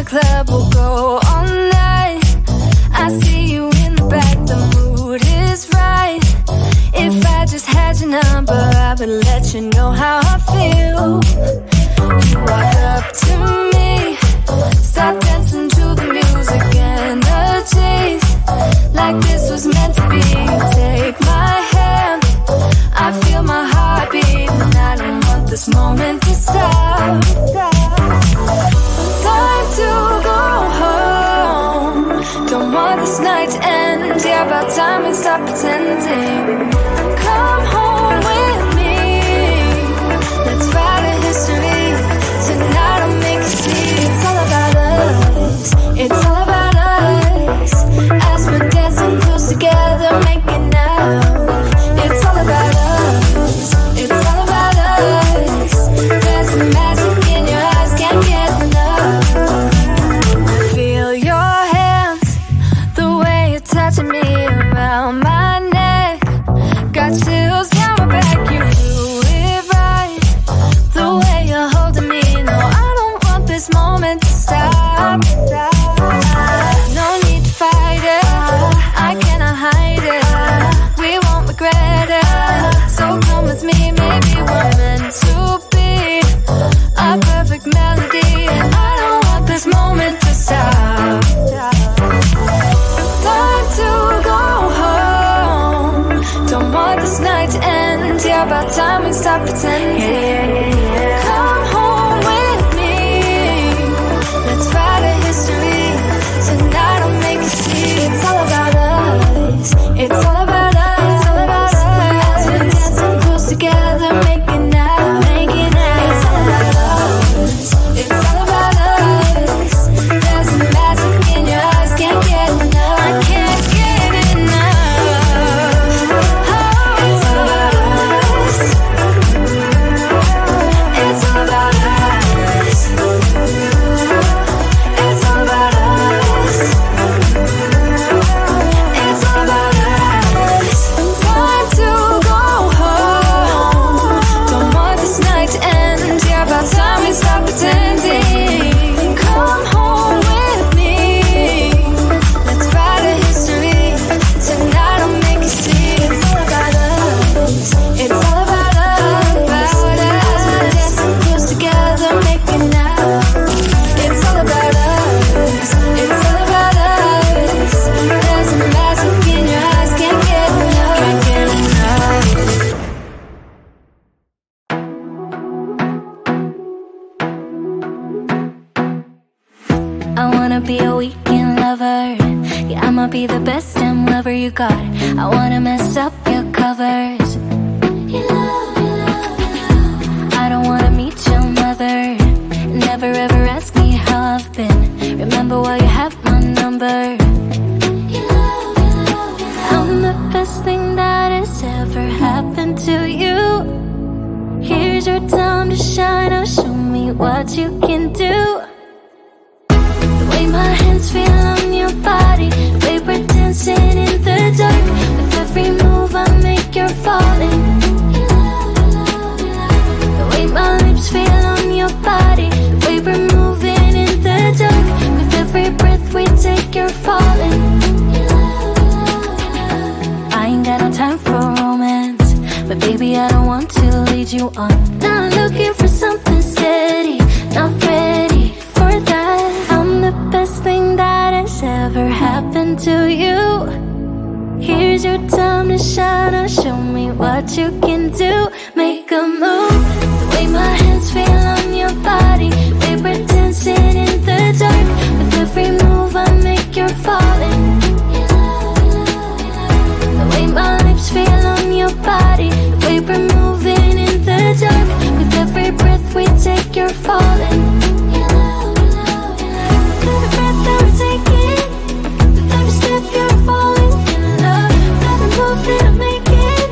club, we'll go all night. I see you in the back, the mood is right. If I just had your number, I would let you know how I feel. You walk up to me, start dancing to the music and the chase, like this was meant to be. Take my hand, I feel my heart beat, and I don't want this moment to stop. Time to go home, don't want this night to end. Yeah, about time we stop pretending. Come home with me, let's write a history. Tonight I'll make you see. It's all about us, it's all about us. As we're dancing close together, making out. It's all about us, it's all about us. There's some magic in your eyes, can't get enough. Feel your hands, the way you're touching me around my neck. Got chills down my back, you do it right. The way you're holding me, no, I don't want this moment to stop. No need to fight it, I cannot hide it. We won't regret it, so come with me, maybe we're meant to be. A perfect melody, and I don't want this moment to stop. Time to go home, don't want this night to end. Yeah, about time we stop pretending. Come home with me, let's write a history. Tonight I'll make you see. It's all about us, it's all about us, it's all about us. As we're dancing close together, making out, making out. It's all about us, it's all about us. There's some magic in your eyes, can't get enough. I can't get enough. Oh, it's all about us, it's all about us. It's all about us, it's all about us. Time to go home, don't want this night to end. Yeah, about time we stop pretending. Come home with me, let's write a history. Tonight I'll make you see. It's all about us, it's all about us. As we're dancing close together, making out. It's all about us, it's all about us. There's a magic in your eyes, can't get enough, can't get enough. I wanna be a weekend lover. Yeah, I'ma be the best damn lover you got. I wanna mess up your covers. I don't wanna meet your mother. Never ever ask me how I've been. Remember why you have my number. I'm the best thing that has ever happened to you. Here's your time to shine. Now show me what you can do. The way my hands feel on your body, the way we're dancing in the dark. With every move I make, you're falling. The way my lips feel on your body, the way we're moving in the dark. With every breath we take, you're falling. I ain't got no time for romance, but baby I don't want to lead you on. Not looking for something steady, not ready for that. I'm the best thing that has ever happened to you. Here's your time to shine. Now show me what you can do. Make a move. The way my hands feel on your body, the way we're dancing in the dark. With every move I make, you're falling. The way my lips feel on your body, the way we're moving in the dark. With every breath we take, you're falling. With every breath that we're taking, with every step you're falling in love. With every move that I'm making,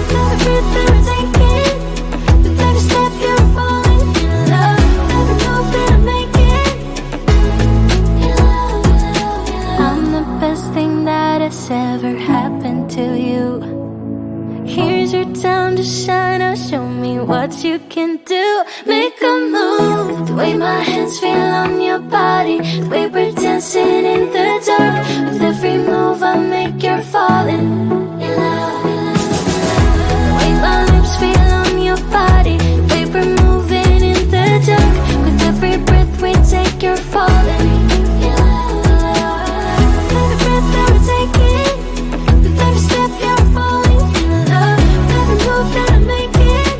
with every breath that we're taking, with every step you're falling in love. With every move that I'm making, I'm the best thing that has ever happened to you. Here's your time to shine. Now show me what you can do. Make a move. The way my hands feel on your body, the way we're dancing in the dark. With every move I make, you're falling in love. The way my lips feel on your body, the way we're moving in the dark. With every breath we take, you're falling in love. With every breath that we're taking, with every step you're falling in love. With every move that I'm making,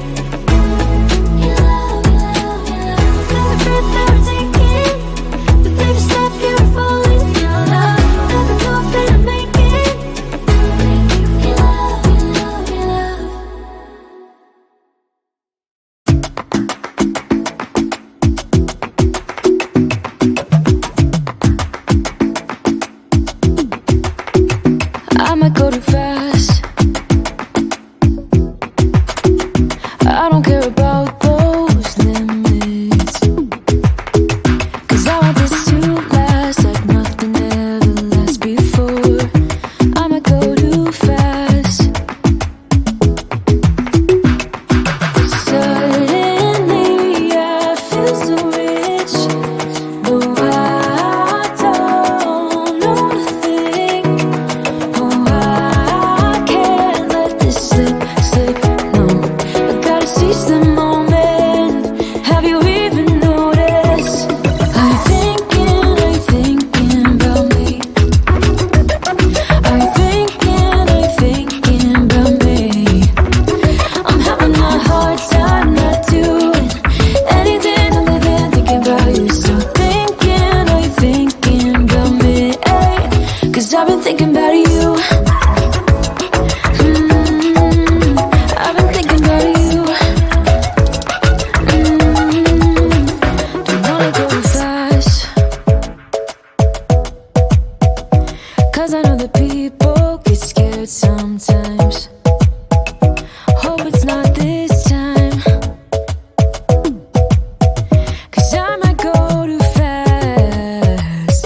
in love, in love, in love. With every breath that we're taking, with every step you're falling in love. With every move that I'm making, in love, in love, in love. I might go too fast. I don't care about those limits, 'cause I want this to last like nothing ever lasts before. I might go too fast. Suddenly I feel so rich, though I don't know a thing. Oh, I can't let this slip, no. I gotta seize the moment. Have you even noticed? Are you thinking about me? Are you thinking about me? I'm having a hard time not doing anything other than thinking about you. So are you thinking about me? 'Cause I've been thinking about you. I've been thinking about you. Don't wanna go fast, 'cause I know that people get scared sometimes. Hope it's not this time, 'cause I might go too fast.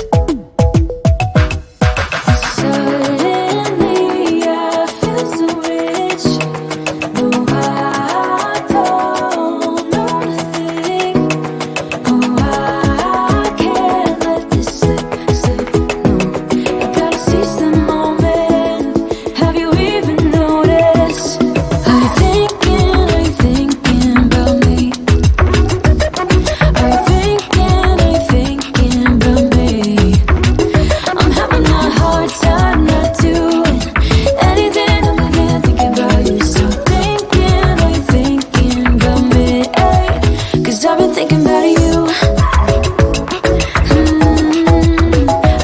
Suddenly I feel so rich, though I don't know a thing. Oh, I can't let this slip, no. I gotta seize the moment. Have you even noticed? Are you thinking about me? Are you thinking about me? I'm having a hard time not doing anything other than thinking about you. So are you thinking about me? 'Cause I've been thinking about you.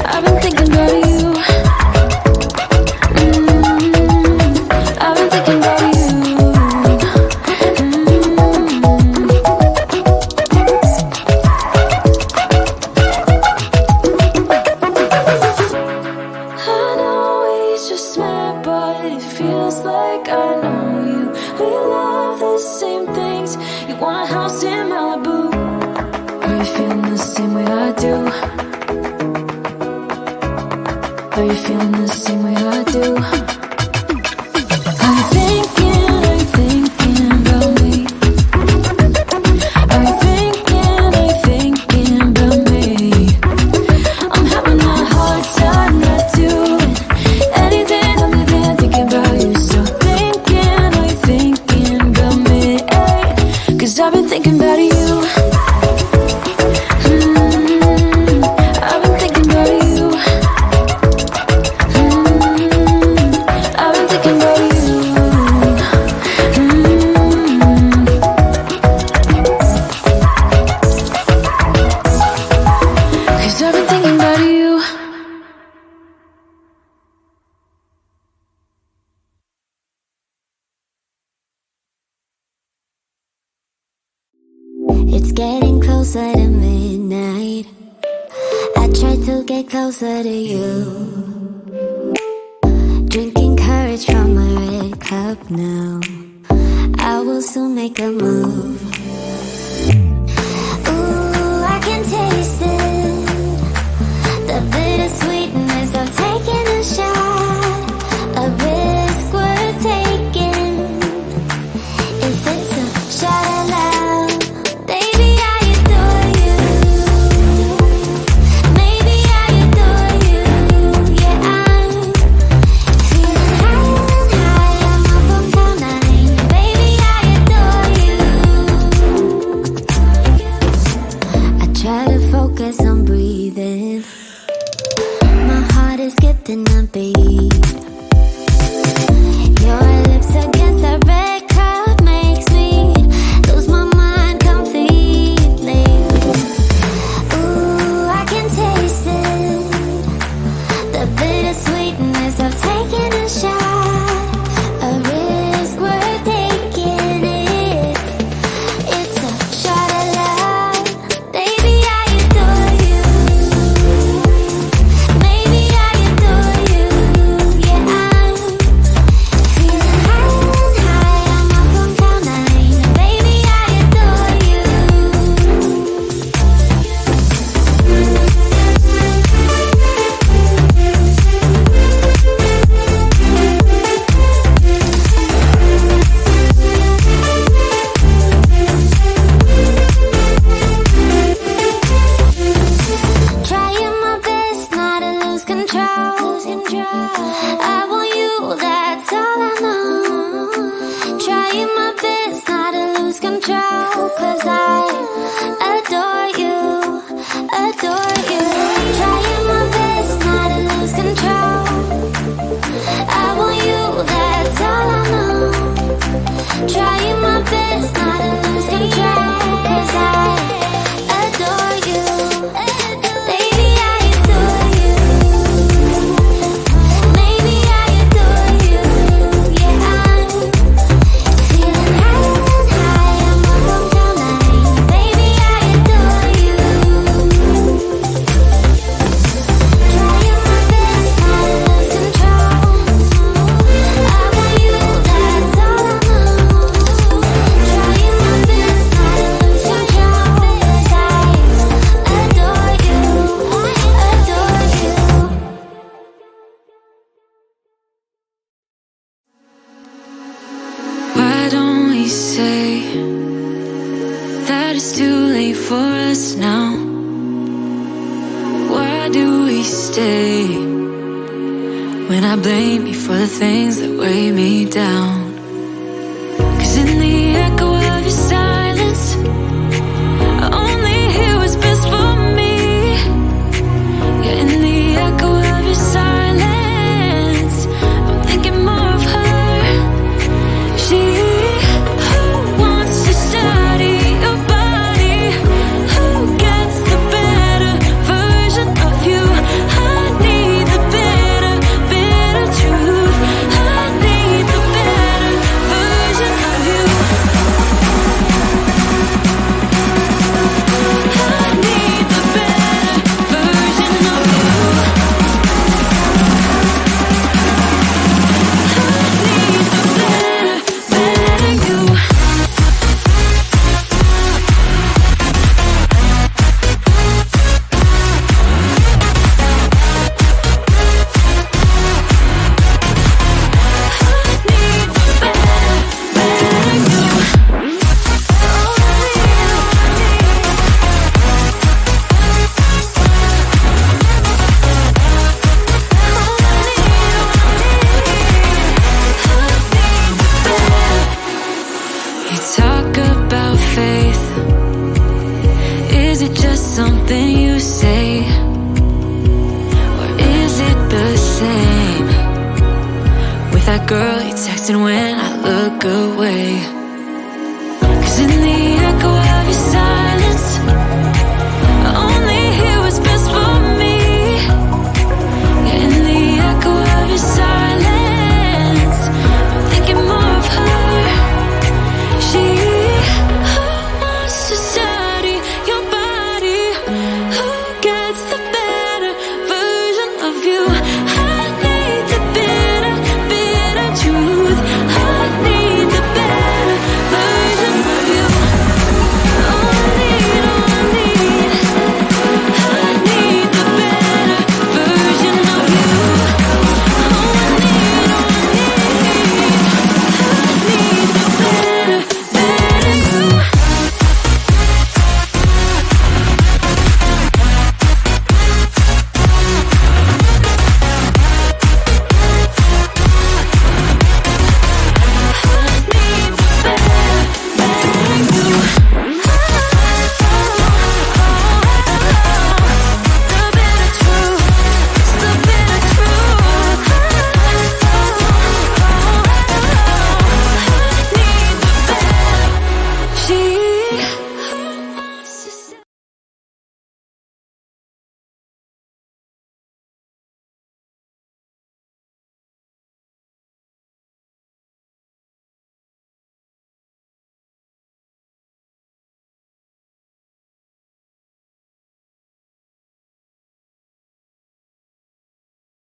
I've been thinking about you. I've been thinking about you. I know we just met, but it feels like I know you. We love the same things. You want a house in Malibu. Are you feeling the same way I do? Are you feeling the same way I do? Are you thinking about me? Are you thinking about me? I'm having a hard time not doing anything other than thinking about you. So are you thinking about me? 'Cause I've been thinking about you. I've been thinking about you. I've been thinking about you. Cause I've been thinking about you. It's getting closer to midnight. I try to get closer to you. Drinking courage from my red cup now. I will soon make a move. Ooh, I can taste it. The bittersweetness of taking a shot. A risk worth taking. If it's a shot skipping a beat. Your lips against the red cup makes me lose my mind completely. Ooh, I can taste it, the bittersweetness of taking a shot, a risk worth taking it. It's a shot of love, baby, I adore you. Maybe I adore you, yeah, I'm feeling high, I'm up on cloud nine. Baby, I adore you. Trying my best not to lose control. I want you, that's all I know. Trying my best not to lose control, 'cause I adore you, adore you. Trying my best not to lose control. I want you, that's all I know. Trying my best not to lose control, 'cause I adore you. Baby, I adore you. Maybe I adore you, yeah, I'm feeling high, I'm up on cloud nine. Baby, I adore you. Trying my best not to lose control. I want you, that's all I know. Trying my best not to lose control, 'cause I adore you, adore you. Why don't we say that it's too late for us now? Why do we stay when I blame you for the things that weigh me down? 'Cause in the echo of your silence, I only hear what's best for me. Yeah, in the echo of your silence, I'm thinking more of her. She who wants to study your body, who gets the better version of you. I need the better, better truth. I need the better version of you. I need the better version of you. I need the better, better you. You talk about faith. Is it just something you say? Or is it the same with that girl you texted when I look away?